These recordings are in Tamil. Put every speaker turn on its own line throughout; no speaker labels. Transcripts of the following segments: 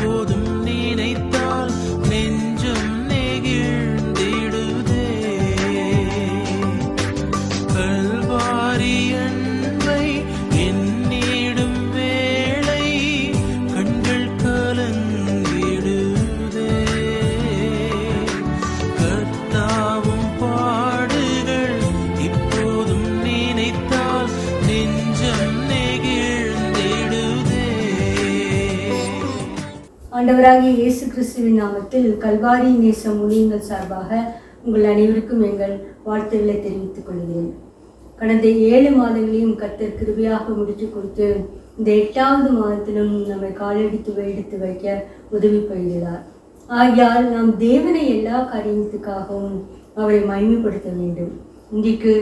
இப்போதும் நினைத்தால் நெஞ்சம் நெகிழ்ந்திடுதே. கல்வாரி அன்பை எண்ணிடும் வேளை கண்கள் கலங்கிடுதே. கர்த்தாவும் பாடுகள் இப்போதும் நினைத்தால் நெஞ்சம் நெகிழ்ந்திடுதே.
ஆண்டவராகிய இயேசு கிறிஸ்துவின் நாமத்தில் கல்வாரி நேசம் ஊழியங்கள் சார்பாக உங்கள் அனைவருக்கும் எங்கள் வாழ்த்துக்களை தெரிவித்துக் கொள்கிறேன். கடந்த 7 மாதங்களையும் கர்த்தர் கிருபையாக முடித்து கொடுத்து இந்த 8வது மாதத்திலும் நம்மை காலெடுத்து எடுத்து வைக்க உதவி பயிர்கிறார். ஆகையால் நாம் தேவனை எல்லா காரியத்துக்காகவும் அவரை மகிமைப்படுத்த வேண்டும். இன்றைக்கு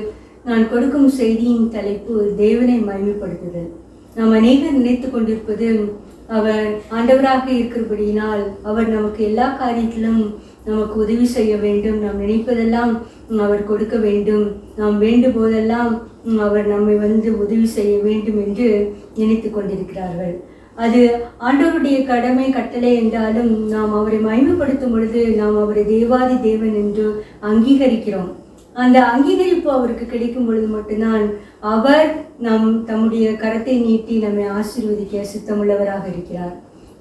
நான் கொடுக்கும் செய்தியின் தலைப்பு தேவனை மகிமைப்படுத்துதல். நாம் அநேகர் நினைத்து கொண்டிருப்பது அவர் ஆண்டவராக இருக்கிறபடியினால் அவர் நமக்கு எல்லா காரியத்திலும் நமக்கு உதவி செய்ய வேண்டும், நாம் நினைப்பதெல்லாம் அவர் கொடுக்க வேண்டும், நாம் வேண்டும் போதெல்லாம் அவர் நம்மை உதவி செய்ய வேண்டும் என்று நினைத்து கொண்டிருக்கிறார்கள். அது ஆண்டவருடைய கடமை கட்டளை என்றாலும் நாம் அவரை மகிமைப்படுத்தும் பொழுது நாம் அவரை தேவாதி தேவன் என்று அங்கீகரிக்கிறோம். அந்த அங்கீகரிப்பு அவருக்கு கிடைக்கும் பொழுது மட்டும்தான் அவர் தம்முடைய கரத்தை நீட்டி நம்மை ஆசீர்வதிக்க சித்தமுள்ளவராக இருக்கிறார்.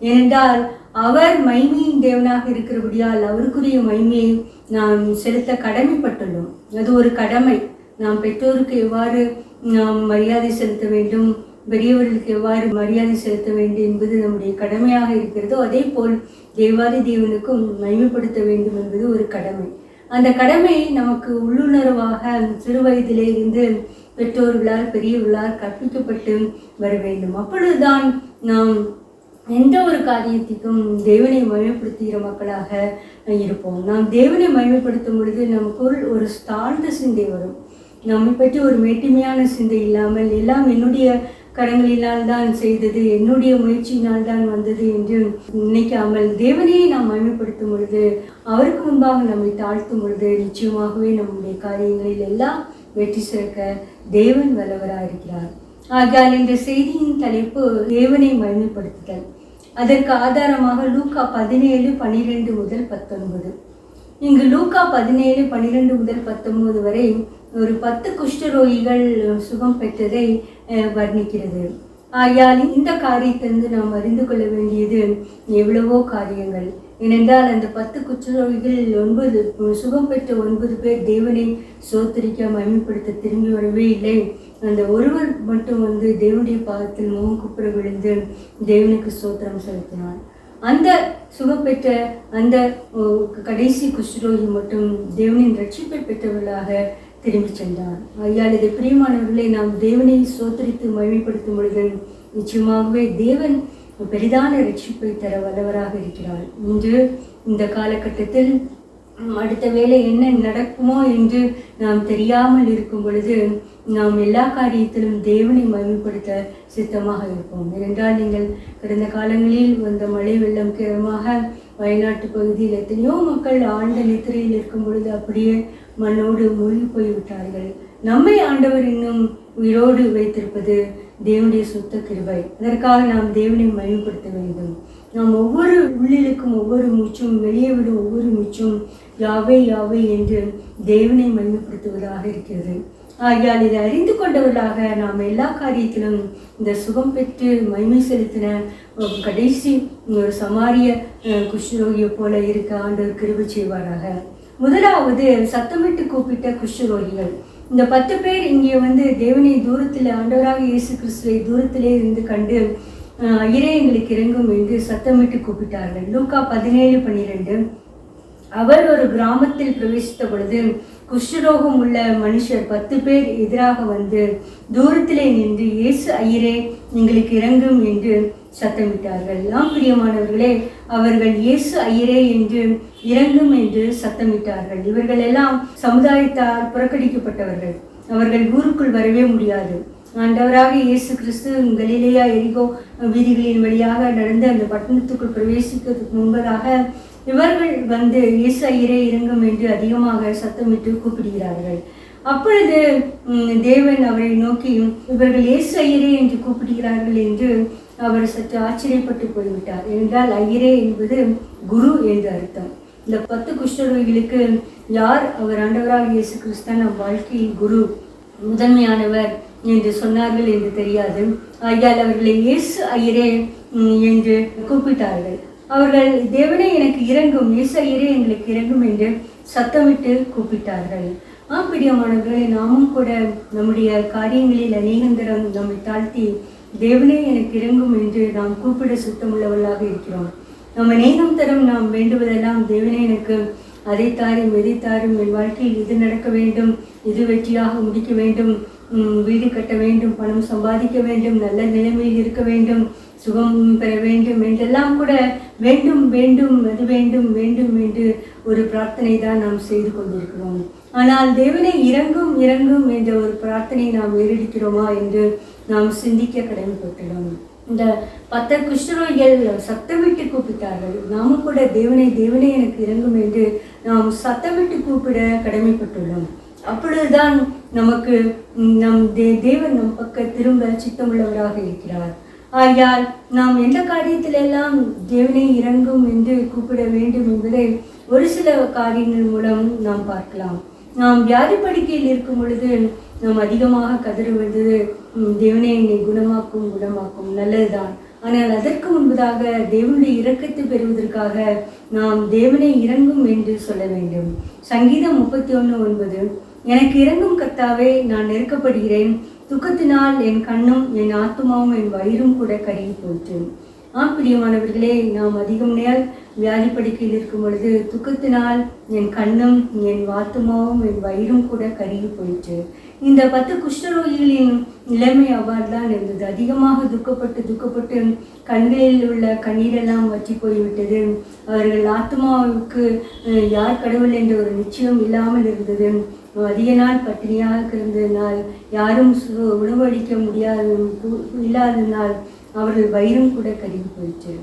ஏனென்றால் அவர் மகிமையின் தேவனாக இருக்கிறபடியால் அவருக்குரிய மகிமையை நாம் செலுத்த கடமைப்பட்டுள்ளோம். அது ஒரு கடமை. நாம் பெற்றோருக்கு எவ்வாறு நாம் மரியாதை செலுத்த வேண்டும், பெரியவர்களுக்கு எவ்வாறு மரியாதை செலுத்த வேண்டும் என்பது நம்முடைய கடமையாக இருக்கிறதோ அதே போல் தேவாதி தேவனுக்கும் மகிமைப்படுத்த வேண்டும் என்பது ஒரு கடமை. அந்த கடமை நமக்கு உள்ளுணர்வாக சிறு வயதிலே இருந்து பெற்றோர்களால் பெரியவர்களால் கற்பிக்கப்பட்டு வர வேண்டும். அப்பொழுதுதான் நாம் எந்த ஒரு காரியத்திற்கும் தேவனை மகிமைப்படுத்துகிற மக்களாக இருப்போம். நாம் தேவனை மகிமைப்படுத்தும் பொழுது நமக்குள் ஒரு தாழ்ந்த சிந்தை வரும். நம்மை பற்றி ஒரு மேட்டிமையான சிந்தை இல்லாமல் எல்லாம் என்னுடைய கரங்களினால் தான் செய்தது, என்னுடைய முயற்சியினால் தான் வந்தது என்று நினைக்காமல் தேவனையே நாம் மகிமைப்படுத்தும் பொழுது, அவருக்கு முன்பாக நம்மை தாழ்த்தும் பொழுது நிச்சயமாகவே நம்முடைய காரியங்களில் எல்லாம் வெற்றி சிறக்க தேவன் வல்லவராக இருக்கிறார். ஆகையால் இந்த செய்தியின் தலைப்பு தேவனை மகிமைப்படுத்துதல். அதற்கு ஆதாரமாக லூக்கா 17:12 முதல் 19. இங்கு லூக்கா 17:12 முதல் 19 வரை ஒரு 10 குஷ்டரோகிகள் சுகம் பெற்றதை வர்ணிக்கிறது. ஆகையால் இந்த காரியத்திலிருந்து நாம் அறிந்து கொள்ள வேண்டியது எவ்வளவோ காரியங்கள். ஏனென்றால் அந்த 10 குஷ்டரோகிகள் 9 சுகம் பெற்ற 9 பேர் தேவனை சோத்தரிக்க மகிமைப்படுத்த திரும்பி வரவே இல்லை. அந்த ஒருவர் மட்டும் தேவனுடைய பாதத்தில் முகம் குப்புற விழுந்து தேவனுக்கு ஸ்தோத்திரம் செலுத்தினார். அந்த சுகப்பெற்ற அந்த கடைசி குஷ்டரோகி மட்டும் தேவனின் ரட்சிப்பை பெற்றவர்களாக திரும்பி சென்றார். ஐயால் இதை பிரியமானவர்களை நாம் தேவனை சோத்தரித்து மகிமைப்படுத்தும் பொழுது நிச்சயமாகவே தேவன் பெரிதான ரட்சிப்பை தர வல்லவராக இருக்கிறார். இன்று இந்த காலகட்டத்தில் அடுத்த வேளை என்ன நடக்குமோ என்று நாம் தெரியாமல் இருக்கும் பொழுது நாம் எல்லா காரியத்திலும் தேவனை மகிமைப்படுத்த சித்தமாக இருப்போம். ஏனென்றால் நீங்கள் கடந்த காலங்களில் வந்த மழை வெள்ளம் காரணமாக வயநாட்டு பகுதியில் எத்தனையோ மக்கள் ஆழ்ந்த நித்திரையில் இருக்கும் பொழுது அப்படியே மண்ணோடு மூழ்கி போய்விட்டார்கள். நம்மை ஆண்டவர் இன்னும் உயிரோடு வைத்திருப்பது தேவனுடைய சுத்த கிருபை. அதற்காக நாம் தேவனை மகிமைப்படுத்த வேண்டும். நாம் ஒவ்வொரு உள்ளிலுக்கும் ஒவ்வொரு மூச்சும் வெளியே விடும் ஒவ்வொரு மூச்சும் யாவே யாவே என்று தேவனை மகிமைப்படுத்துவதாக இருக்கிறது. ஆகையால் இதை அறிந்து கொண்டவர்களாக நாம் எல்லா காரியத்திலும் இந்த சுகம் பெற்று மகிமை செலுத்தின கடைசி ஒரு சமாரிய குஷ்டரோகியை போல இருக்க ஆண்டவர் கிருபை செய்வாராக. முதலாவது சத்தமிட்டு கூப்பிட்ட குஷ்டரோகிகள். இந்த 10 பேர் இங்கே தேவனை தூரத்தில் ஆண்டவராக இயேசு கிறிஸ்துவை தூரத்திலே இருந்து கண்டு ஐயரே எங்களுக்கு இறங்கும் என்று சத்தமிட்டு கூப்பிட்டார்கள். லூக்கா 17:12. அவர் ஒரு கிராமத்தில் பிரவேசித்த பொழுது குஷ்டரோகம் உள்ள மனுஷர் 10 பேர் எதிராக தூரத்திலே நின்று இயேசு ஐயரே எங்களுக்கு இறங்கும் என்று சத்தமிட்டார்கள். நாம் பிரியமானவர்களே, அவர்கள் இயேசு ஐயரே என்று இறங்கும் என்று சத்தமிட்டார்கள். இவர்கள் எல்லாம் சமுதாயத்தால் புறக்கணிக்கப்பட்டவர்கள். அவர்கள் ஊருக்குள் வரவே முடியாது. ஆண்டவராக இயேசு கிறிஸ்து கலிலேயா எரிகோ வீதிகளின் வழியாக நடந்து அந்த பட்டணத்துக்குள் பிரவேசிக்கிறதுக்கு முன்பதாக இவர்கள் இயேசு ஐயரே இறங்கும் என்று அதிகமாக சத்தமிட்டு கூப்பிடுகிறார்கள். அப்பொழுது தேவன் அவரை நோக்கி இவர்கள் இயேசு ஐயரே என்று கூப்பிடுகிறார்கள் என்று அவர் சற்று ஆச்சரியப்பட்டு போய்விட்டார். என்றால் ஐயரே என்பது குரு என்று அர்த்தம். இந்த 10 குஷ்டரோகிகளுக்கு யார் அவர் ஆண்டவராக இயேசு கிறிஸ்தான் நம் வாழ்க்கையில் குரு முதன்மையானவர் என்று சொன்னார்கள் என்று தெரியாது. ஆகையால் அவர்களை இயேசு ஐயரே என்று கூப்பிட்டார்கள். அவர்கள் தேவனே எனக்கு இறங்கும், இயேசு ஐயரே எங்களுக்கு இறங்கும் என்று சத்தமிட்டு கூப்பிட்டார்கள். பிரியமானவர்களே, நாமும் கூட நம்முடைய காரியங்களில் அநேகந்தரம் நம்மை தாழ்த்தி தேவனே எனக்கு இறங்கும் என்று நாம் கூப்பிட சுத்தமுள்ளவர்களாக இருக்கிறோம். நம்ம அநேகம் தரம் நாம் வேண்டுவதெல்லாம் தேவனே எனக்கு அதை தாரும் எதை தாரும், என் வாழ்க்கையில் இது நடக்க வேண்டும், இது வெற்றியாக முடிக்க வேண்டும், வீடு கட்ட வேண்டும், பணம் சம்பாதிக்க வேண்டும், நல்ல நிலைமையில் இருக்க வேண்டும், சுகம் பெற வேண்டும் என்றெல்லாம் கூட வேண்டும் வேண்டும் அது வேண்டும் வேண்டும் என்று ஒரு பிரார்த்தனை தான் நாம் செய்து கொண்டிருக்கிறோம். ஆனால் தேவனை இறங்கும் இறங்கும் என்ற ஒரு பிரார்த்தனை நாம் ஏறெடுக்கிறோமா என்று நாம் சிந்திக்க கடமைப்பட்டுள்ளோம். இந்த 10 குஷ்டரோகிகள் சத்தமிட்டு கூப்பிட்டார்கள். நாமும் கூட தேவனை தேவனே எனக்கு இறங்கும் என்று நாம் சத்தமிட்டு கூப்பிட கடமைப்பட்டுள்ளோம். அப்பொழுதுதான் நமக்கு நம் தேவன் நம் பக்கம் திரும்ப சித்தமுள்ளவராக இருக்கிறார். ஆகையால் நாம் எந்த காரியத்திலெல்லாம் தேவனை இறங்கும் என்று கூப்பிட வேண்டும் என்பதை ஒரு சில காரியங்கள் மூலம் நாம் பார்க்கலாம். நாம் வியாதி படுக்கையில் இருக்கும் பொழுது நாம் அதிகமாக கதறுவது தேவனை என்னை குணமாக்கும் குணமாக்கும் நல்லதுதான். ஆனால் அதற்கு முன்பதாக தேவனுடைய இரக்கத்தை பெறுவதற்காக நாம் தேவனை இறங்கும் என்று சொல்ல வேண்டும். சங்கீதம் 31:9 எனக்கு இறங்கும் கர்த்தாவே, நான் நெருக்கப்படுகிறேன், துக்கத்தினால் என் கண்ணும் என் ஆத்துமாவும் என் வயிறும் கூட கருகி போயிற்று. பிரியமானவர்களே, நாம் அதிகம் நேரம் வியாதி படுக்கையில் இருக்கும் பொழுது துக்கத்தினால் என் கண்ணும் என் ஆத்துமாவும் என் வயிறும் கூட கருகி போயிற்று. இந்த 10 குஷ்டரோகிகளின் நிலைமை அவ்வாறு தான் இருந்தது. அதிகமாக துக்கப்பட்டு கண்களில் உள்ள கண்ணீரெல்லாம் வற்றி போய்விட்டது. அவர்கள் ஆத்மாவுக்கு யார் கடவுள் என்ற ஒரு நிச்சயம் இல்லாமல் இருந்தது. அதிக நாள் பட்டினியாக இருந்ததினால், யாரும் உணவு அளிக்க இல்லாததினால் அவர்கள் வயிறும் கூட கருகி போயிற்று.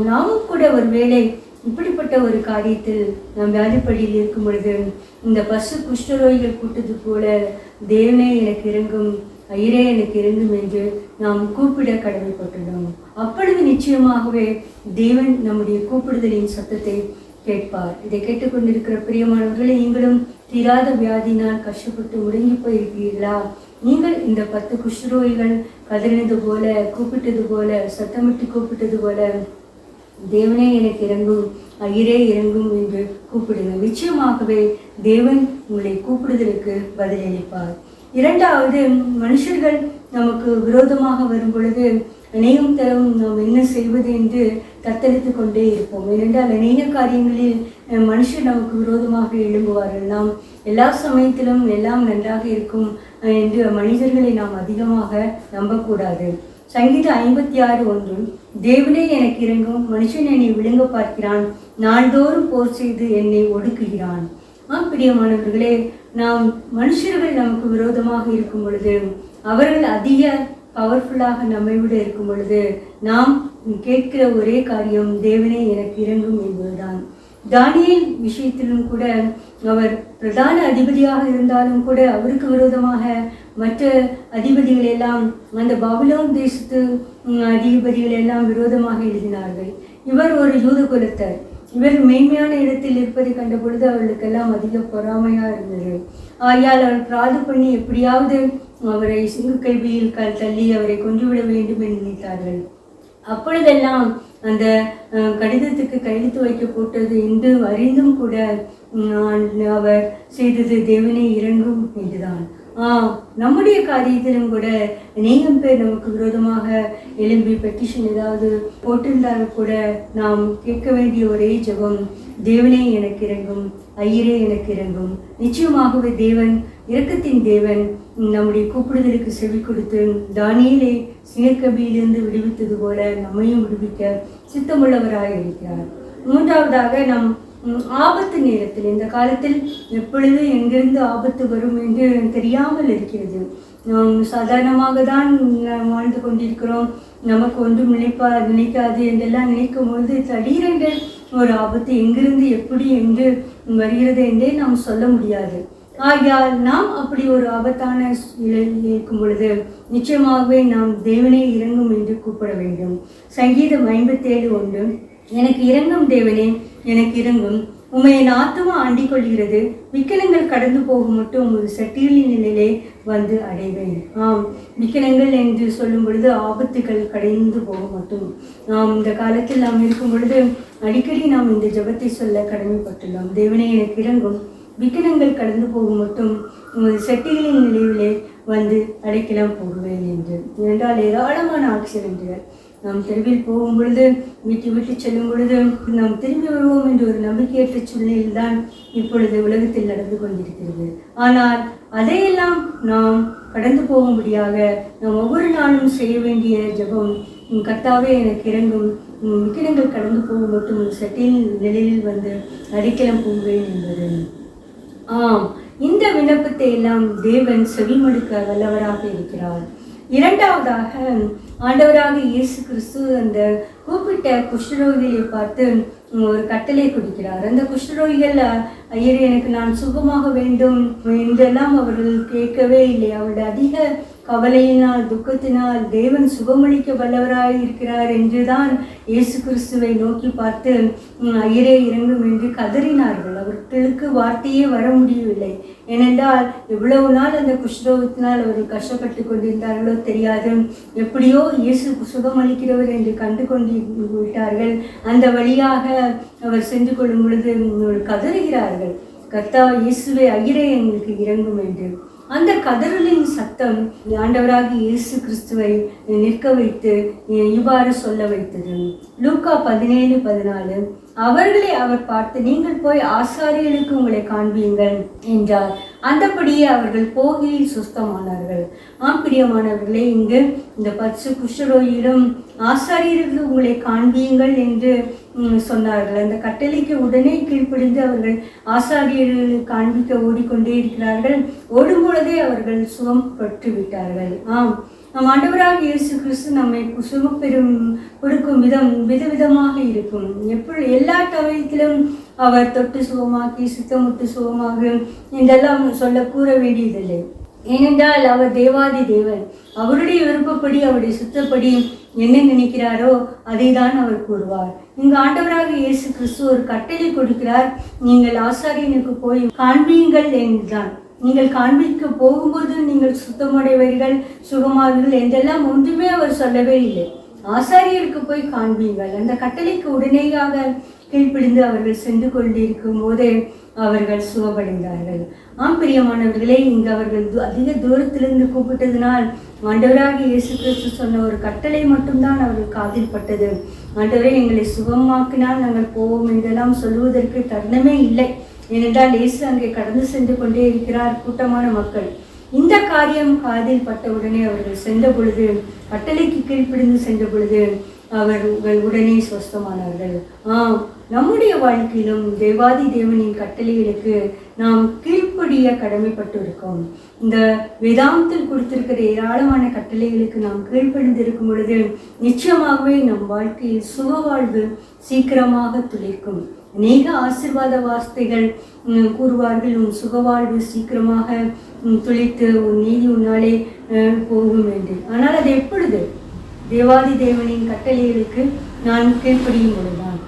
நாமும் கூட ஒருவேளை இப்படிப்பட்ட ஒரு காரியத்தில் நாம் வியாதிப்படியில் இருக்கும் பொழுது இந்த 10 குஷ்டரோகிகள் கூட்டது போல தேவனே எனக்கு இறங்கும், ஐயரே எனக்கு இறங்கும் என்று நாம் கூப்பிட கடமைப்பட்டுள்ளோம். அப்பொழுது நிச்சயமாகவே தேவன் நம்முடைய கூப்பிடுதலின் சத்தத்தை கேட்பார். இதை கேட்டுக்கொண்டிருக்கிற பிரியமானவர்களை, நீங்களும் தீராத வியாதினால் கஷ்டப்பட்டு முடங்கி போயிருக்கிறீர்களா? நீங்கள் இந்த 10 குஷ்டரோகிகள் கதறினது போல, கூப்பிட்டது போல, சத்தமிட்டு கூப்பிட்டது போல தேவனே எனக்கு இறங்கும், ஐயரே இறங்கும் என்று கூப்பிடுங்க. நிச்சயமாகவே தேவன் உங்களை கூப்பிடுதலுக்கு பதிலளிப்பார். இரண்டாவது, மனுஷர்கள் நமக்கு விரோதமாக வரும் பொழுது அநேகம் தரம் நாம் என்ன செய்வது என்று தத்தளித்து கொண்டே இருப்போம். ஏனென்றால் அநேக காரியங்களில் மனுஷர் நமக்கு விரோதமாக எழும்புவார்கள். நாம் எல்லா சமயத்திலும் எல்லாம் நன்றாக இருக்கும் என்று மனிதர்களை நாம் அதிகமாக நம்பக்கூடாது. சங்கீதம் 56:1 தேவனே எனக்கு இறங்கும், மனுஷன் என்னை விழுங்க பார்க்கிறான், நாள்தோறும் போர் செய்து என்னை ஒடுக்குகிறான். பிரியமானவர்களே, நாம் மனுஷர்கள் நமக்கு விரோதமாக இருக்கும் பொழுது, அவர்கள் அதிக பவர்ஃபுல்லாக நம்மை விட இருக்கும் பொழுது நாம் கேட்கிற ஒரே காரியம் தேவனே எனக்கு இறங்கும் என்பதுதான். தானியேல் விஷயத்திலும் கூட அவர் பிரதான அதிபதியாக இருந்தாலும் கூட அவருக்கு விரோதமாக மற்ற அதிபதிகள் எல்லாம், அந்த பாபிலோன் தேசத்து அதிபதிகள் எல்லாம் விரோதமாக எழுதினார்கள். இவர் ஒரு யூத குலத்தர். இவர் மேன்மையான இடத்தில் இருப்பதை கண்ட பொழுது அவர்களுக்கெல்லாம் அதிக பொறாமையாக இருந்தது. ஆகையால் அவர் பிராது பண்ணி எப்படியாவது அவரை சிங்கக்கல்வியில் தள்ளி அவரை கொன்றுவிட வேண்டும் என்று நினைத்தார்கள். அப்பொழுதெல்லாம் அந்த கடிதத்துக்கு கையெழுத்து வைக்க போட்டது என்று அறிந்தும் கூட அவர் செய்தது தேவனே இறங்கும் என்றுதான். நம்முடைய காரியத்திலும் கூட அநேகம் பேர் நமக்கு விரோதமாக எழும்பி பெட்டிஷன் ஏதாவது போட்டிருந்தாலும் கூட நாம் கேட்க வேண்டிய ஒரே ஜெபம் தேவனே எனக்கு இறங்கும், ஐயரே எனக்கு இறங்கும். நிச்சயமாகவே தேவன் இரக்கத்தின் தேவன் நம்முடைய கூப்பிடுதலுக்கு செவி கொடுத்து தானியேலை சிங்கக்கபியிலிருந்து விடுவித்தது போல நம்மையும் விடுவிக்க சித்தமுள்ளவராக இருக்கிறார். மூன்றாவதாக, நம் ஆபத்து நேரத்தில், இந்த காலத்தில் எப்பொழுது எங்கிருந்து ஆபத்து வரும் என்று தெரியாமல் இருக்கிறது. நாம் சாதாரணமாக தான் வாழ்ந்து கொண்டிருக்கிறோம். நமக்கு ஒன்றும் நினைக்காது என்றெல்லாம் நினைக்கும் பொழுது திடீரென்று ஒரு ஆபத்து எங்கிருந்து எப்படி என்று வருகிறது என்றே நாம் சொல்ல முடியாது. ஆகையால் நாம் அப்படி ஒரு ஆபத்தான நிலையில் இருக்கும் பொழுது நிச்சயமாகவே நாம் தேவனே இறங்கும் என்று கூப்பிட வேண்டும். சங்கீதம் 57:1, எனக்கு இறங்கும் தேவனே, எனக்கு இறங்கும், உம்மை என் ஆத்துமா ஆண்டிக் கொள்கிறது, விக்கனங்கள் கடந்து போகும் மட்டும் ஒரு சட்டியலின் நிலையிலே வந்து அடைவேன். விக்கனங்கள் என்று சொல்லும் பொழுது ஆபத்துகள் கடந்து போகும் மட்டும். இந்த காலத்தில் நாம் இருக்கும் பொழுது அடிக்கடி நாம் இந்த ஜெபத்தை சொல்ல கடமைப்பட்டுள்ளோம். தேவனே எனக்கு இறங்கும், விக்கனங்கள் கடந்து போகும் மட்டும் உமது செட்டிகளின் நிலையிலே வந்து அடைக்கலம் போடுவேன் என்று. என்றால் ஏராளமான ஆக்சிடென்ட்டுகள் நாம் தெருவில் போகும் பொழுது, வீட்டை விட்டு செல்லும் பொழுது நாம் திரும்பி வருவோம் என்ற ஒரு நம்பிக்கையற்ற சூழ்நிலையில் தான் இப்பொழுது உலகத்தில் நடந்து கொண்டிருக்கிறது. ஆனால் அதையெல்லாம் நாம் கடந்து போகும்படியாக நாம் ஒவ்வொரு நாளும் செய்ய வேண்டிய ஜெபம், கர்த்தாவே எனக்கு இறங்கும், விக்கிரங்கள் கடந்து போகும் மட்டும் சட்டியின் நிலையில் வந்து அடைக்கலம் போவேன் என்பது. இந்த விண்ணப்பத்தை எல்லாம் தேவன் செவிமடுக்க வல்லவராக இருக்கிறார். இரண்டாவதாக, ஆண்டவராக இயேசு கிறிஸ்து அந்த கூப்பிட்ட குஷ்டரோகிகளை பார்த்து ஒரு கட்டளை கொடுக்கிறார். அந்த குஷ்டரோகிகள், ஐயரே எனக்கு நான் சுகமாக வேண்டும் என்றெல்லாம் அவர்கள் கேட்கவே இல்லை. அவருடைய அதிக கவலையினால், துக்கத்தினால் தேவன் சுகமளிக்க வல்லவராய் இருக்கிறார் என்றுதான் இயேசு கிறிஸ்துவை நோக்கி பார்த்து ஐயரே இறங்கும் என்று கதறினார்கள். அவர்களுக்கு வார்த்தையே வர முடியவில்லை. ஏனென்றால் எவ்வளவு நாள் அந்த குஷ்டரோகத்தினால் அவர்கள் கஷ்டப்பட்டு கொண்டிருந்தார்களோ தெரியாது. எப்படியோ இயேசு சுகமளிக்கிறவர் என்று கண்டு கொண்டு விட்டார்கள். அந்த வழியாக அவர் சென்று கொள்ளும் பொழுது கதறுகிறார்கள், கர்த்தா இயேசுவை ஐயரே எங்களுக்கு இறங்கும் என்று. அந்த கதறலின் சத்தம் ஆண்டவராக இயேசு கிறிஸ்துவை நிற்க வைத்து இவ்வாறு சொல்ல வைத்தது. லூக்கா 17:14, அவர்களை அவர் பார்த்து, நீங்கள் போய் ஆசாரியர்களுக்கு உங்களை காண்பீங்கள் என்றார். அந்தபடியே அவர்கள் போகையில் சுஸ்தமானார்கள். பிரியமானவர்களே, இங்கு இந்த 10 குஷ்டரோகியிலும் ஆசாரியர்களுக்கு உங்களை காண்பீங்கள் என்று சொன்னார்கள். அந்த கட்டளைக்கு உடனே கீழ்ப்படிந்து அவர்கள் ஆசாரியர்களை காண்பிக்க ஓடிக்கொண்டே இருக்கிறார்கள். ஓடும் பொழுதே அவர்கள் சுகம் பெற்று விட்டார்கள். நம் ஆண்டவராக இயேசு கிறிஸ்து நம்மை சுகம் கொடுக்கும் விதம் விதவிதமாக இருக்கும். எல்லா சமயத்திலும் அவர் தொட்டு சுகமாக்கி சுத்தமுட்டு சுகமாக என்றெல்லாம் சொல்ல கூற வேண்டியதில்லை. ஏனென்றால் அவர் தேவாதி தேவன். அவருடைய விருப்பப்படி, அவருடைய சுத்தப்படி என்ன நினைக்கிறாரோ அதை தான் அவர் கூறுவார். இங்கு ஆண்டவராக இயேசு கிறிஸ்து ஒரு கட்டளை கொடுக்கிறார், நீங்கள் ஆசாரியனுக்கு போய் காண்பீங்கள் என்றுதான். நீங்கள் காண்பிக்க போகும்போது நீங்கள் சுத்தமடைவீர்கள், சுகமாவீர்கள் என்றெல்லாம் ஒன்றுமே அவர் சொல்லவே இல்லை. ஆசாரியருக்கு போய் காண்பீங்கள். அந்த கட்டளைக்கு உடனேயாக கீழ்ப்பிடிந்து அவர்கள் சென்று கொண்டிருக்கும் போதே அவர்கள் சுகமடைந்தார்கள். பிரியமானவர்களே, இங்கு அவர்கள் அதிக தூரத்திலிருந்து கூப்பிட்டதினால் ஆண்டவராக இயேசு கிறிஸ்து சொன்ன ஒரு கட்டளை மட்டும்தான் அவர்கள் காதில் பட்டது. ஆண்டவரே எங்களை சுகமாக்கினால் நாங்கள் போவோம் என்றெல்லாம் சொல்லுவதற்கு தருணமே இல்லை. ஏனென்றால் இயேசு அங்கே கடந்து சென்று கொண்டே இருக்கிறார், கூட்டமான மக்கள். இந்த காரியம் காதில் பட்டவுடனே அவர்கள் சென்ற பொழுது, கட்டளைக்கு கீழ்ப்பிடிந்து சென்ற பொழுது அவர்கள் உடனே சுஸ்தமானார்கள். நம்முடைய வாழ்க்கையிலும் தேவாதி தேவனின் கட்டளைகளுக்கு நாம் கீழ்ப்படிய கடமைப்பட்டு இருக்கோம். இந்த வேதாந்தத்தில் கொடுத்திருக்கிற ஏராளமான கட்டளைகளுக்கு நாம் கீழ்ப்படிந்து இருக்கும் பொழுது நிச்சயமாகவே நம் வாழ்க்கையில் சுக வாழ்வு சீக்கிரமாக துளிர்க்கும். அநேக ஆசீர்வாத வார்த்தைகள் கூறுவார்கள், உன் சுகவாழ்வு சீக்கிரமாக துளித்து உன் நீதி உன்னாலே போகும் என்று. ஆனால் அது எப்பொழுது? தேவாதி தேவனின் கட்டளைகளுக்கு நான் கீழ்ப்படியும் பொழுதுதான்.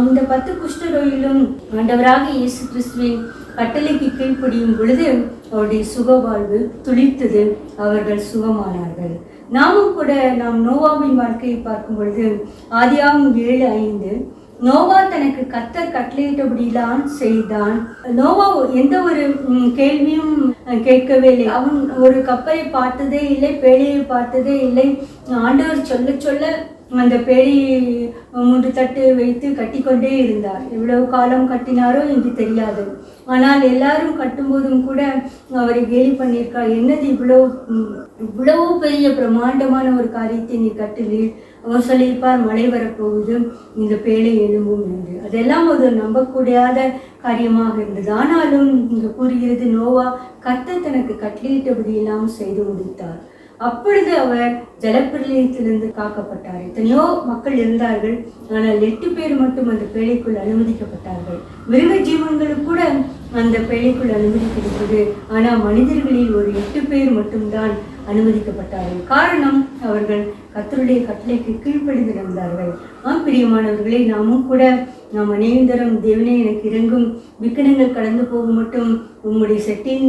இந்த 10 குஷ்டரோகிகளும் ஆண்டவராக இயேசு கிறிஸ்துவின் கட்டளைக்கு கீழ்ப்படியும் பொழுது அவருடைய சுகவாழ்வு துளிர்த்தது, அவர்கள் சுகமானார்கள். நாமும் கூட நாம் நோவாவின் வாழ்க்கையை பார்க்கும் பொழுது ஆதியாகமம் 7:5, நோவா தனக்கு கர்த்தர் கட்டளையிட்டபடிதான் செய்தான். நோவா எந்த ஒரு கேள்வியும் கேட்கவே இல்லை. அவன் ஒரு கப்பலை பார்த்ததே இல்லை, பேழையை பார்த்ததே இல்லை. ஆண்டவர் சொல்ல சொல்ல அந்த பேழையை 3 தட்டு வைத்து கட்டிக்கொண்டே இருந்தார். எவ்வளவு காலம் கட்டினாரோ என்று தெரியாது. ஆனால் எல்லாரும் கட்டும்போதும் கூட அவரை கேலி பண்ணியிருக்கார், என்னது இவ்வளவு பெரிய பிரம்மாண்டமான ஒரு காரியத்தை நீ கட்டுவீர். அவர் சொல்லியிருப்பார், மழை வரப்போகுது, இந்த பேழை எழும்பும் என்று. அதெல்லாம் ஒரு நம்பக்கூடாத காரியமாக இருந்தது. ஆனாலும் இங்கு கூறுகிறது, நோவா கர்த்தர் தனக்கு கட்டளையிட்டபடியெல்லாம் செய்து முடித்தார். அப்பொழுது அவர் ஜலப்பிரளயத்திலிருந்து காக்கப்பட்டார். எத்தனையோ மக்கள் இருந்தார்கள், ஆனால் 8 பேர் மட்டும் அந்த பேழைக்குள் அனுமதிக்கப்பட்டார்கள். மிருக ஜீவன்களுக்கு கூட அந்த பேழைக்குள் அனுமதி கிடைத்தது. ஆனால் மனிதர்களில் ஒரு 8 பேர் மட்டும்தான் அனுமதிக்கப்பட்டார்கள். காரணம், அவர்கள் கர்த்தருடைய கட்டளைக்கு கீழ்ப்படிந்து நடந்தார்கள். பிரியமானவர்களே, நாமும் கூட நாம் அநேகந்தரம் தேவனே எனக்கு இறங்கும், விக்கனங்கள் கடந்து போக மட்டும் உம்முடைய செட்டின்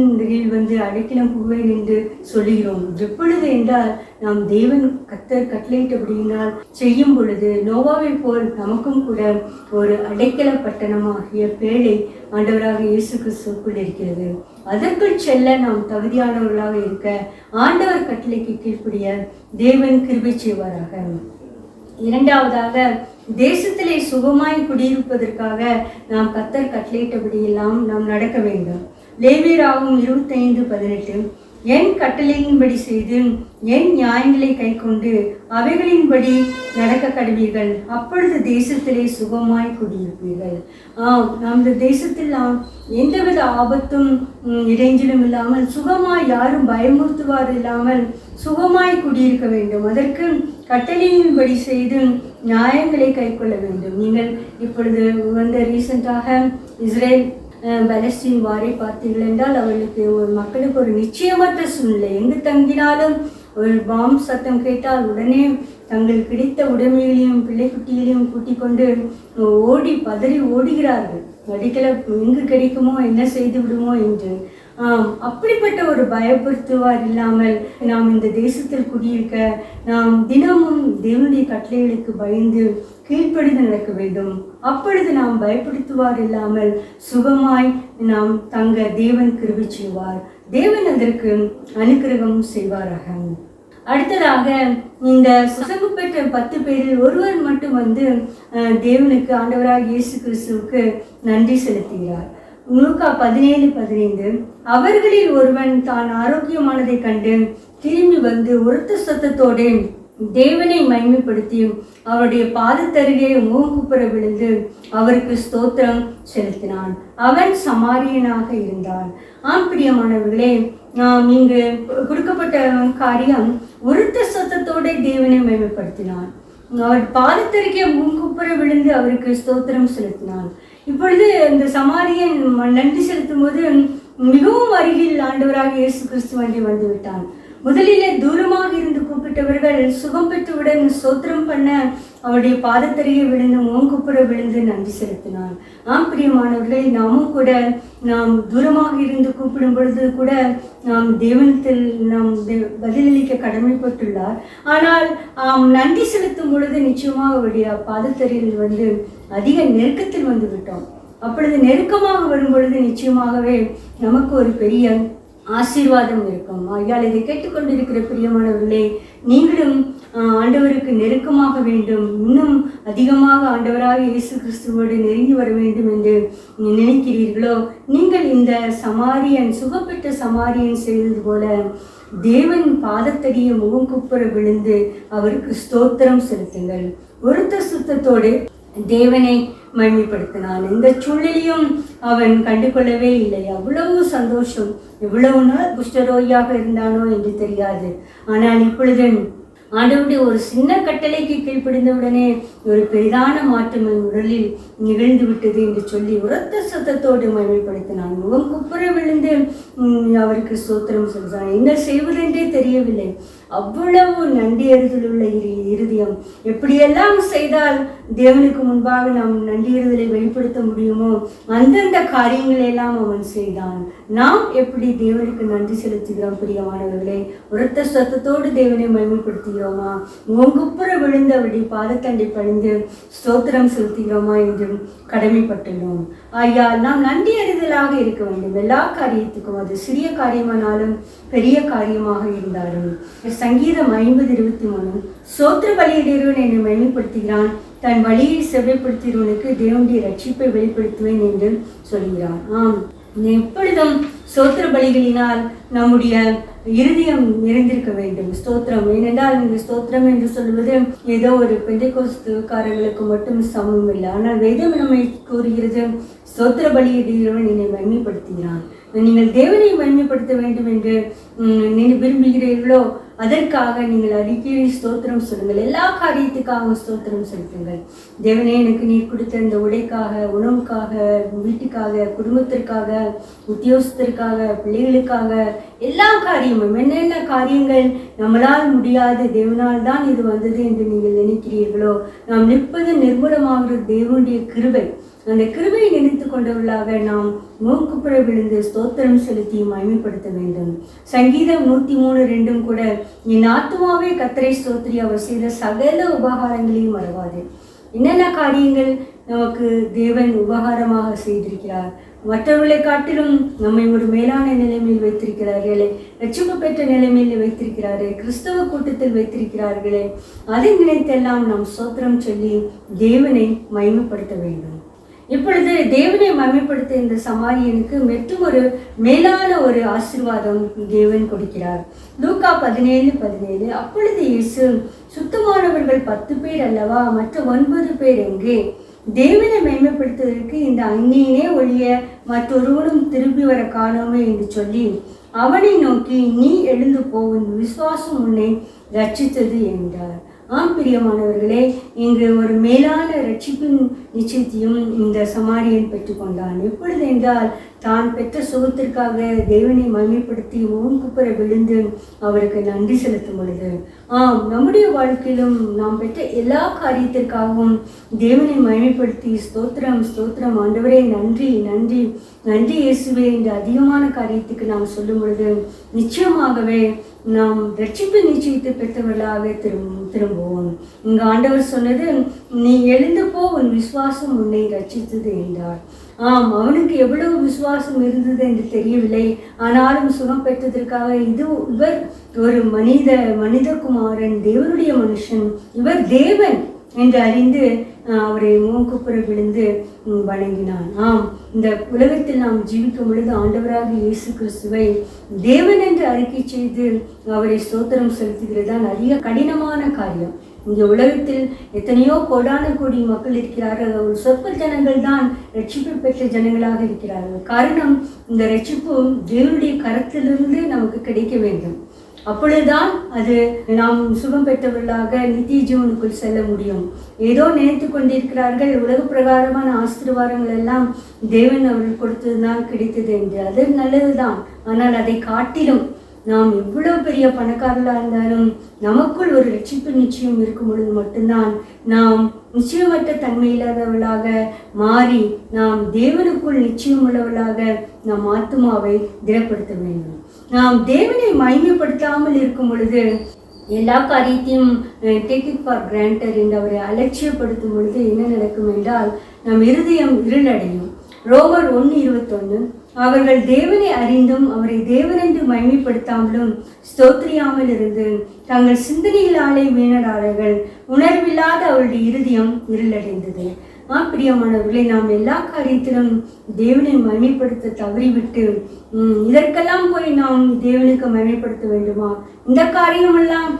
வந்து அடைக்கலம் புகுவேன் என்று சொல்லுகிறோம். எப்பொழுது என்றால், நாம் தேவன் கர்த்தர் கட்டளையிட்டபடியினால் செய்யும் பொழுது நோவாவை போல் நமக்கும் கூட ஒரு அடைக்கல பட்டணமாகிய பேழை ஆண்டவராக இயேசு கிறிஸ்துவுக்குள் இருக்கிறது. அதற்குள் செல்ல நாம் தகுதியானவர்களாக இருக்க ஆண்டவர் கட்டளைக்கு கீழ்ப்படிய தேவன் கிருபை செய்வாராக. இரண்டாவதாக, தேசத்திலே சுகமாய் குடியிருப்பதற்காக நாம் கர்த்தர் கட்டளையிட்டபடியெல்லாம் நாம் நடக்க வேண்டும். லேவியராகும் 25:18, என் கட்டளையின்படி செய்து என் நியாயங்களை கை கொண்டு அவைகளின்படி நடக்க கடவீர்கள், அப்பொழுது தேசத்திலே சுகமாய் குடியிருப்பீர்கள். நாம் இந்த தேசத்தில் நாம் எந்தவித ஆபத்தும் இடைஞ்சலும் இல்லாமல் சுகமாய், யாரும் பயமுறுத்துவார் இல்லாமல் சுகமாய் குடியிருக்க வேண்டும். அதற்கு கட்டளையின்படி செய்து நியாயங்களை கை கொள்ள வேண்டும். நீங்கள் இப்பொழுது ரீசெண்டாக இஸ்ரேல் பலஸ்தீன் வாரை பார்த்தீர்கள் என்றால், அவர்களுக்கு ஒரு மக்களுக்கு ஒரு நிச்சயமற்ற சூழ்நிலை. எங்கு தங்கினாலும் ஒரு பாம் சத்தம் கேட்டால் உடனே தங்கள் கிடைத்த உடைமைகளையும் பிள்ளைக்குட்டிகளையும் கூட்டிக் கொண்டு ஓடி பதறி ஓடுகிறார்கள். அடிக்கல எங்கு கிடைக்குமோ, என்ன செய்து விடுமோ என்று. அப்படிப்பட்ட ஒரு பயப்படுத்துவார் இல்லாமல் நாம் இந்த தேசத்தில் குடியிருக்க நாம் தினமும் தேவனுடைய கட்டளைகளுக்கு பயந்து கீழ்ப்படிந்து நடக்க வேண்டும். அப்பொழுது நாம் பயப்படுத்துவார் இல்லாமல் சுகமாய் நாம் தங்க தேவன் கிருபை செய்வார். தேவன் அதற்கு அனுக்கிரகம் செய்வாராக. அடுத்ததாக, இந்த சுசங்கு பெற்ற 10 பேரில் ஒருவர் மட்டும் தேவனுக்கு, ஆண்டவராக இயேசு கிறிஸ்துவுக்கு நன்றி செலுத்துகிறார். லூக்கா 17:15, அவர்களில் ஒருவன் தான் ஆரோக்கியமானதை கண்டு திரும்பி வந்து உரத்த சத்தத்தோடு தேவனை மகிமைப்படுத்தி அவருடைய பாதத்தருகே முகங்குப்புற விழுந்து அவருக்கு ஸ்தோத்திரம் செலுத்தினான். அவன் சமாரியனாக இருந்தான். பிரியமானவர்களே, நாம் இங்கு கொடுக்கப்பட்ட காரியம், உரத்த சத்தத்தோடு தேவனை மகிமைப்படுத்தினான். அவர் பாதத்தருகே முகங்குப்புற விழுந்து அவருக்கு ஸ்தோத்திரம் செலுத்தினான். இப்பொழுது இந்த சமாரியன் நன்றி செலுத்தும் போது மிகவும் அருகில் ஆண்டவராக இயேசு கிறிஸ்து வந்து விட்டான். முதலிலே தூரமாக இருந்து கூப்பிட்டவர்கள் சுகம் பெற்றவுடன் ஸ்தோத்திரம் பண்ண அவருடைய பாதத்தருகே விழுந்து முகங்குப்புற விழுந்து நன்றி செலுத்தினான். பிரியமானவர்களை, நாமும் கூட நாம் தூரமாக இருந்து கூப்பிடும் பொழுது கூட நாம் தேவனத்தில் நாம் பதிலளிக்க கடமைப்பட்டுள்ளார். ஆனால் நன்றி செலுத்தும் பொழுது நிச்சயமாக அவருடைய பாதத்தருகில் அதிக நெருக்கத்தில் வந்து விட்டோம். அப்பொழுது நெருக்கமாக வரும் பொழுது நிச்சயமாகவே நமக்கு ஒரு பெரிய ஆசீர்வாதம் இருக்கும். ஆகையால் இதை கேட்டுக்கொண்டிருக்கிற பிரியமானவர்களே, நீங்களும் ஆண்டவருக்கு நெருக்கமாக வேண்டும், இன்னும் அதிகமாக ஆண்டவராக இயேசு கிறிஸ்துவோடு நெருங்கி வர வேண்டும் என்று நினைக்கிறீர்களோ, நீங்கள் இந்த சமாரியன், சுகப்பெற்ற சமாரியன் செய்தது போல தேவன் பாதத்தடிய முகங்குப்புற விழுந்து அவருக்கு ஸ்தோத்திரம் செலுத்துங்கள். ஒருத்த சுத்தத்தோடு தேவனை மகிமைப்படுத்தினான். இந்த சூழ்நிலையும் அவன் கண்டு கொள்ளவே இல்லை. அவ்வளவு சந்தோஷம். எவ்வளவு நாள் குஷ்டரோகியாக இருந்தானோ என்று தெரியாது. ஆனால் இப்பொழுது ஆண்டவருடைய ஒரு சின்ன கட்டளைக்கு கீழ்ப்படிந்தவுடனே ஒரு பெரிதான மாற்றம் என் உடலில் நிகழ்ந்து விட்டது என்று சொல்லி உரத்த சத்தத்தோடு மகிமைப்படுத்தினான். முகம் குப்புற விழுந்து அவருக்கு ஸ்தோத்திரம் செலுத்தினான். என்ன செய்வதென்றே தெரியவில்லை. அவ்வளவு நன்றியறிதலுள்ள இருதயம். எப்படியெல்லாம் செய்தால் தேவனுக்கு முன்பாக நாம் நன்றியறிதலை வெளிப்படுத்த முடியுமோ அந்தந்த காரியங்களெல்லாம் அவன் செய்தான். நாம் எப்படி தேவனுக்கு நன்றி செலுத்துகிறோம் பிரியமானவர்களே? உரத்த சத்தத்தோடு தேவனை மகிமைப்படுத்துகிறோமா? முகங்குப்புற விழுந்து அவருடைய பாதத்தண்டை பணிந்து ஸ்தோத்திரம் செலுத்துகிறோமா என்று கடமைப்பட்டுள்ளோம். ஐயா, நாம் நன்றி அறிதலாக இருக்க வேண்டும் எல்லா காரியத்துக்கும். அது சிறிய காரியமானாலும் பெரிய காரியமாக இருந்தாலும். சங்கீதம் 50:23, சோத்திர பலியிடுகிறவன் என்னை மகிமைப்படுத்துகிறான், தன் வழியை செவ்வைப்படுத்துகிறவனுக்கு தேவனுடைய ரட்சிப்பை வெளிப்படுத்துவேன் என்று சொல்கிறான். எப்பொழுதும் ஸ்தோத்திர பலிகளினால் நம்முடைய இருதயம் நிறைந்திருக்க வேண்டும். ஸ்தோத்திரம், ஏனென்றால் இந்த ஸ்தோத்திரம் என்று சொல்வது ஏதோ ஒரு பெந்தைக்கோஸ்துக்காரர்களுக்கு மட்டும் சமம் இல்லை. ஆனால் வேதம் நம்மை கூறுகிறது, ஸ்தோத்திர பலியிடுகிறவன் என்னை மகிமைப்படுத்துகிறான். நீங்கள் தேவனை மகிமைப்படுத்த வேண்டும் என்று விரும்புகிறீர்களோ அதற்காக நீங்கள் அடிக்கடி ஸ்தோத்திரம் சொல்லுங்கள். எல்லா காரியத்துக்காகவும் ஸ்தோத்திரம் செலுத்துங்கள். தேவனே, எனக்கு நீர் கொடுத்த இந்த உடைக்காக, உணவுக்காக, வீட்டுக்காக, குடும்பத்திற்காக, உத்தியோகத்திற்காக, பிள்ளைகளுக்காக, எல்லா காரியமும் என்னென்ன காரியங்கள் நம்மளால் முடியாது, தேவனால் தான் இது வந்தது என்று நீங்கள் நினைக்கிறீர்களோ, நாம் நிற்பது நிர்மூலமாகிற தேவனுடைய கிருபை. அந்த கிருபையை நினைத்து கொண்டவர்களாக நாம் மூக்குப்புற விழுந்து ஸ்தோத்திரம் செலுத்தி மகிமைப்படுத்த வேண்டும். சங்கீதம் 103:2 கூட, என் ஆத்துமாவே கர்த்தரை ஸ்தோத்திரி, அவர் செய்த சகல உபகாரங்களையும் மறவாது. என்னென்ன காரியங்கள் நமக்கு தேவன் உபகாரமாக செய்திருக்கிறார். மற்றவர்களை காட்டிலும் நம்மை ஒரு மேலான நிலைமையில் வைத்திருக்கிறார்களே, ரட்சிப்பு பெற்ற நிலைமையில் வைத்திருக்கிறாரே, கிறிஸ்தவ கூட்டத்தில் வைத்திருக்கிறார்களே, அதை நினைத்தெல்லாம் நாம் ஸ்தோத்திரம் சொல்லி தேவனை மகிமைப்படுத்த வேண்டும். இப்பொழுது தேவனை மகிமைப்படுத்த இந்த சமாரியனுக்கு மற்றும் ஒரு மேலான ஒரு ஆசீர்வாதம் தேவன் கொடுக்கிறார். லூக்கா 17:17, அப்பொழுது இயேசு, சுத்தமானவர்கள் 10 பேர் அல்லவா, மற்ற 9 பேர் எங்கே? தேவனை மேன்மைப்படுத்துவதற்கு இந்த அந்நியனே ஒழிய மற்றொருவனும் திரும்பி வர காணோமே என்று சொல்லி அவனை நோக்கி, நீ எழுந்து போ, உன் விசுவாசம் உன்னை ரட்சித்தது என்றார். ஆம் பிரியமானவர்களே, இங்கு ஒரு மேலான ரட்சிப்பின் நிச்சயத்தையும் இந்த சமாரியன் பெற்றுக்கொண்டான். எப்பொழுது என்றால், தான் பெற்ற சுகத்திற்காக தேவனை மகிமைப்படுத்தி மூக்குப்புற விழுந்து அவருக்கு நன்றி செலுத்தும் பொழுது, நம்முடைய வாழ்க்கையிலும் நாம் பெற்ற எல்லா காரியத்திற்காகவும் தேவனை மகிமைப்படுத்தி ஸ்தோத்திரம் ஸ்தோத்திரம், ஆண்டவரே நன்றி நன்றி நன்றி இயேசுவே என்று அதிகமான காரியத்துக்கு நாம் சொல்லும் பொழுது நிச்சயமாகவே நாம் ரட்சிப்பு நிச்சயத்தை பெற்றவர்களாக திரும்புவோம். இங்கு ஆண்டவர் சொன்னது, நீ எழுந்து போ, உன் விசுவாசம் உன்னை ரட்சித்தது என்றார். அவனுக்கு எவ்வளவு விசுவாசம் இருந்தது என்று தெரியவில்லை. ஆனாலும் சுகம் பெற்றதற்காக இவர் ஒரு மனிதகுமாரன், தேவனுடைய மனுஷன், இவர் தேவன் என்று அறிந்து அவரை மூக்குப்புற விழுந்து வணங்கினான். இந்த உலகத்தில் நாம் ஜீவிக்கும் பொழுது ஆண்டவராக இயேசு கிறிஸ்துவை தேவன் என்று அறிக்கை செய்து அவரை ஸ்தோத்திரம் செலுத்துகிறது தான் அதிக கடினமான காரியம். இந்த உலகத்தில் எத்தனையோ கோடான கோடி மக்கள் இருக்கிறார்கள். ஒரு சொற்ப ஜனங்கள் தான் ரட்சிப்பு பெற்ற ஜனங்களாக இருக்கிறார்கள். காரணம், இந்த ரட்சிப்பு தேவனுடைய கரத்திலிருந்து நமக்கு கிடைக்க வேண்டும். அப்பொழுதுதான் அது நாம் சுகம் பெற்றவர்களாக நித்திய ஜீவனுக்குள் செல்ல முடியும். ஏதோ நினைத்து கொண்டிருக்கிறார்கள், உலக பிரகாரமான ஆசீர்வாதங்கள் எல்லாம் தேவன் அவர்கள் கொடுத்ததுதான் கிடைத்தது என்று. அது நல்லதுதான். ஆனால் அதை காட்டிலும் நாம் எவ்வளவு பெரிய பணக்காரர்களாக இருந்தாலும் நமக்குள் ஒரு ரட்சிப்பு நிச்சயம் இருக்கும் பொழுது மட்டும்தான் நாம் நிச்சயமற்ற தன்மை இல்லாதவர்களாக மாறி நாம் தேவனுக்குள் நிச்சயம் உள்ளவர்களாக நாம் ஆத்துமாவை திடப்படுத்த வேண்டும். நாம் தேவனை மகிமைப்படுத்தாமல் இருக்கும் பொழுது எல்லா காரியத்தையும் டேக் இட் ஃபார் கிராண்டட் என்று அவரை அலட்சியப்படுத்தும் பொழுது என்ன நடக்கும் என்றால், நம் இருதயம் இருளடையும். ரோமர் 1:21, அவர்கள் தேவனை அறிந்தும் அவரை தேவனென்று மகிமைப்படுத்தாமலும் ஸ்தோத்திரியாமல் இருந்து தங்கள் சிந்தனைகளாலே வீணரார்கள், உணர்வில்லாத அவருடைய இருதயம் இருளடைந்தது. பிரியமானவர்களை, நாம் எல்லா காரியத்திலும் தேவனை மகிமைப்படுத்த தவறிவிட்டு இதற்கெல்லாம் போய் நாம் தேவனுக்கு மகிமைப்படுத்த வேண்டுமா, இந்த காரியமெல்லாம்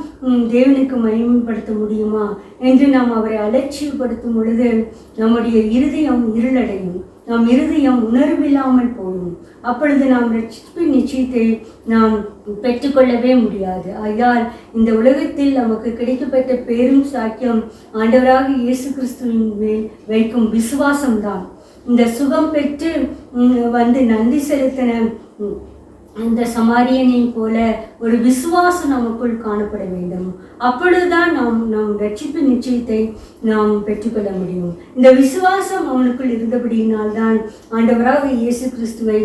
தேவனுக்கு மகிமைப்படுத்த முடியுமா என்று நாம் அவரை அலட்சியப்படுத்தும் பொழுது நம்முடைய இருதயம் இருளடையும், நம் இருதயம் உணர்வில்லாமல் போகும். அப்பொழுது நாம் ரட்சிப்பின் நிச்சயத்தை நாம் பெற்றுக்கொள்ளவே முடியாது. ஆகையால் இந்த உலகத்தில் நமக்கு கிடைக்கப்பட்ட பேரும் சாக்கியம் ஆண்டவராக இயேசு கிறிஸ்துவின் மேல் வைக்கும் விசுவாசம்தான். இந்த சுகம் பெற்று வந்து நன்றி செலுத்தின இந்த சமாரியனை போல ஒரு விசுவாசம் நமக்குள் காணப்பட வேண்டும். அப்பொழுதுதான் நம் ரட்சிப்பு நிச்சயத்தை நாம் பெற்றுக்கொள்ள முடியும். இந்த விசுவாசம் அவனுக்குள் இருந்தபடியினால்தான் ஆண்டவராக இயேசு கிறிஸ்துவை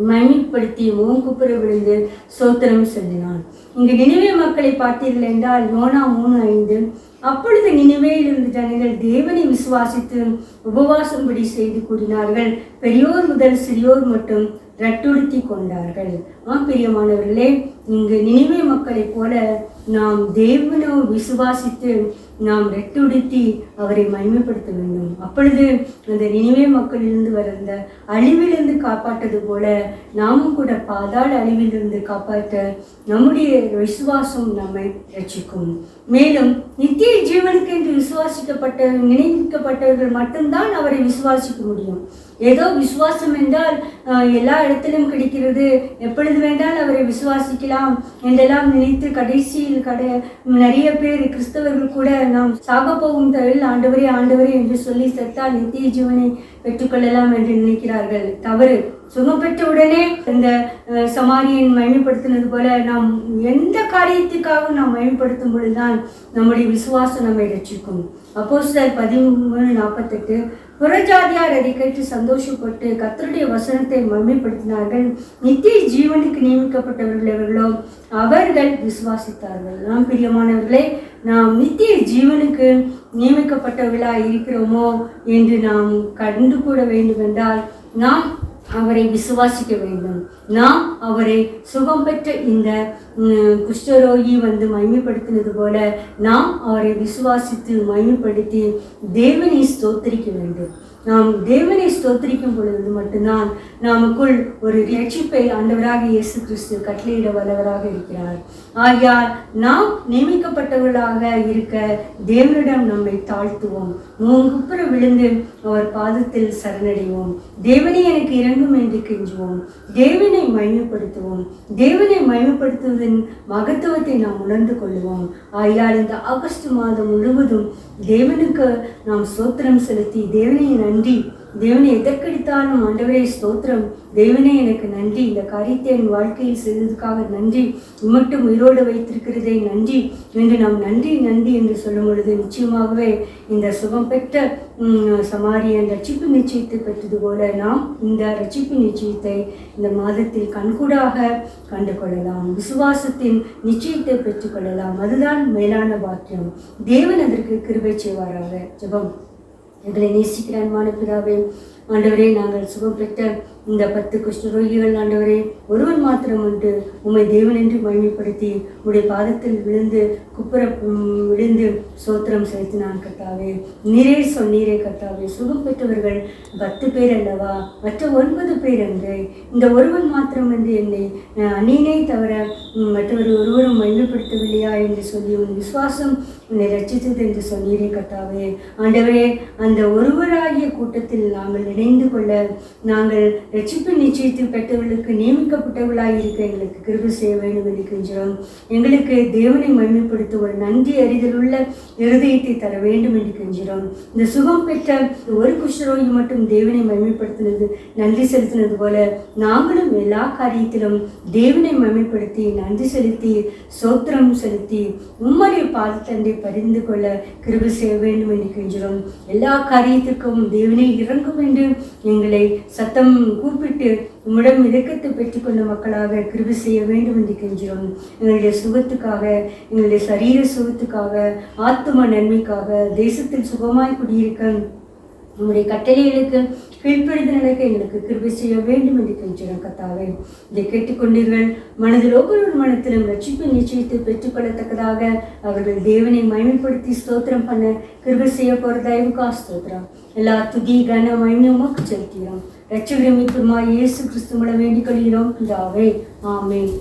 மகிமைப்படுத்தி மூக்குப்புற விழுந்து ஸ்தோத்திரம் செலுத்தினான். இங்கு நினிவே மக்களை பார்த்தீர்கள் என்றால் யோனா 3:5, அப்பொழுது நினிவேயில் இருந்த ஜனங்கள் தேவனை விசுவாசித்து உபவாசம்படி செய்து கூறினார்கள், பெரியோர் முதல் சிறியோர் மட்டும் ரட்டுடுத்தி கொண்டார்கள். பிரியமானவர்களே, இங்கு நினிவே மக்களை போல நாம் தேவனை விசுவாசித்து நாம் ரெட்டுடுத்தி அவரை மகிமைப்படுத்த வேண்டும். அப்பொழுது அந்த நினிவே மக்களிலிருந்து வந்த அழிவிலிருந்து காப்பாற்றது போல நாமும் கூட பாதாள அழிவிலிருந்து காப்பாற்ற நம்முடைய விசுவாசம் நம்மை ரட்சிக்கும். மேலும் நித்திய ஜீவனுக்கு என்று நினைக்கப்பட்டவர்கள் மட்டும்தான் அவரை விசுவாசிக்க முடியும். ஏதோ விசுவாசம் என்றால் எல்லா இடத்திலும் கிடைக்கிறது, எப்பொழுது வேண்டால் அவரை விசுவாசிக்கலாம் என்றெல்லாம் நினைத்து கடைசியில் நிறைய பேர் கிறிஸ்தவர்கள் கூட நாம் சாக போகும் தவிர ஆண்டவரே ஆண்டவரே என்று சொல்லி செத்தால் நித்திய ஜீவனை பெற்றுக்கொள்ளலாம் என்று நினைக்கிறார்கள். தவறு. சுகம் பெற்ற உடனே இந்த சமாரியன் மகிமைப்படுத்தினது போல நாம் எந்த காரியத்துக்காகவும் நாம் மகிமைப்படுத்தும் பொழுதுதான் நம்முடைய விசுவாசம் நம்மை ரட்சிக்கும். அப்போஸ்தலர் 13:48 புறஜாதியார் அதை கேட்டு சந்தோஷப்பட்டு கர்த்தருடைய வசனத்தை மகிமைப்படுத்தினார்கள். நித்திய ஜீவனுக்கு நியமிக்கப்பட்டவர்கள் எவர்களோ அவர்கள் விசுவாசித்தார்கள். நாம் பிரியமானவர்களே, நாம் நித்திய ஜீவனுக்கு நியமிக்கப்பட்டவர்களாக இருக்கிறோமோ என்று நாம் கண்டு கூட வேண்டும் என்றால் நாம் அவரை விசுவாசிக்க வேண்டும். நாம் அவரை சுகம் பெற்ற இந்த குஷ்டரோகி மகிமைப்படுத்தினது போல நாம் அவரை விசுவாசித்து மகிமைப்படுத்தி தேவனை ஸ்தோத்திரிக்க வேண்டும். நாம் தேவனை ஸ்தோத்திரிக்கும் பொழுது மட்டும்தான் நமக்குள் ஒரு ரட்சிப்பை ஆண்டவராக இயேசு கிறிஸ்து கட்டளையிட வல்லவராக இருக்கிறார். ஆகையால் நாம் நியமிக்கப்பட்டவர்களாக இருக்க தேவனிடம் நம்மை தாழ்த்துவோம், மூங்குப்புற விழுந்து அவர் பாதத்தில் சரணடைவோம். தேவனை எனக்கு இறங்கும் என்று கெஞ்சுவோம். தேவனை மகிமைப்படுத்துவோம். தேவனை மகிமைப்படுத்துவதன் மகத்துவத்தை நாம் உணர்ந்து கொள்வோம். ஆகையால் இந்த ஆகஸ்ட் மாதம் முழுவதும் தேவனுக்கு நாம் ஸ்தோத்திரம் செலுத்தி தேவனை நன்றி, தேவனை எதற்கடித்தாலும் ஆண்டவரே ஸ்தோத்திரம், தேவனே எனக்கு நன்றி, இந்த காரியத்தை என் வாழ்க்கையில் செய்ததுக்காக நன்றி, உமட்டும் உயிரோடு வைத்திருக்கிறதே நன்றி என்று நாம் நன்றி நன்றி என்று சொல்லும் பொழுது நிச்சயமாகவே இந்த சுகம் பெற்ற சமாரியன் ரட்சிப்பு நிச்சயத்தை பெற்றது போல நாம் இந்த ரட்சிப்பு நிச்சயத்தை இந்த மாதத்தில் கண்கூடாக கண்டு கொள்ளலாம். விசுவாசத்தின் நிச்சயத்தை பெற்றுக்கொள்ளலாம். அதுதான் மேலான பாக்கியம். தேவன் அதற்கு கிருபை செய்வாராக. ஜெபம். எங்களை நேசிக்கிற அன்பான பிதாவே, ஆண்டவரே, நாங்கள் சுகம் பெற்ற இந்த 10 குஷ்டரோகிகள் ஆண்டவரே ஒருவன் மாத்திரம் உண்டு உம்மை தேவன் என்று மகிமைப்படுத்தி உடைய பாதத்தில் விழுந்து விழுந்து சோத்திரம் செலுத்தினான் கர்த்தாவே. நீரே சொன்னீரே கர்த்தாவே, சுகம் பெற்றவர்கள் 10 பேர் அல்லவா, மற்ற 9 பேர் என்று இந்த ஒருவன் மாத்திரம் என்று என்னை அந்நியனை தவிர மற்றவர் ஒருவரும் மகிமைப்படுத்தவில்லையா என்று சொல்லி உன் விசுவாசம் உன்னை ரட்சித்தது என்று சொன்னீரே கர்த்தாவே. ஆண்டவரே, அந்த ஒருவராகிய கூட்டத்தில் நாங்கள் இணைந்து கொள்ள நாங்கள் ரட்சிப்பு நிச்சயத்தில் பெற்றவர்களுக்கு நியமிக்கப்பட்டவர்களாக இருக்க எங்களுக்கு கிருபை செய்ய வேண்டும் என்று கெஞ்சுகிறோம். எங்களுக்கு தேவனை மகிமைப்படுத்த ஒரு நன்றி அறிதலுள்ள இருதயத்தை தர வேண்டும் என்று கெஞ்சுகிறோம். இந்த சுகம் பெற்ற ஒரு குஷ்டரோகி மட்டும் தேவனை மகிமைப்படுத்தினது நன்றி செலுத்தினது போல நாங்களும் எல்லா காரியத்திலும் தேவனை மகிமைப்படுத்தி நன்றி செலுத்தி சோத்திரம் செலுத்தி உம்முடைய பாதத்தண்டை பரிந்து கொள்ள கிருபை செய்ய வேண்டும் என்று கெஞ்சுகிறோம். எல்லா காரியத்திற்கும் தேவனை இறங்கும் என்று எங்களை சத்தம் கூப்பிட்டு உம்மிடம் இரக்கத்தை பெற்றுக்கொண்ட மக்களாக கிருபை செய்ய வேண்டும் என்று கெஞ்சுகிறோம். எங்களுடைய சுகத்துக்காக, எங்களுடைய சரீர சுகத்துக்காக, ஆத்தும நன்மைக்காக, தேசத்தில் சுகமாய் குடியிருக்க உங்களுடைய கட்டளைகளுக்கு கீழ்ப்படிந்து நடக்க எங்களுக்கு கிருபை செய்ய வேண்டும் என்று கெஞ்சுகிறோம் கர்த்தாவே. இதை கேட்டுக்கொண்டீர்கள். மனதில் ஒவ்வொரு மனத்திலும் ரட்சிப்பு நிச்சயத்தை பெற்றுக்கொள்ளத்தக்கதாக அவர்கள் தேவனை மகிமைப்படுத்தி ஸ்தோத்திரம் பண்ண கிருபை செய்ய போற தயவுக்கா ஸ்தோத்திரம். எல்லா துதி கன மகிமையுமாக்கு செலுத்துகிறோம். ரட்சகரும் மீட்புமாய் இயேசு கிறிஸ்து மூலம் வேண்டிக் கொள்கிறோம் பிதாவே. ஆமென்.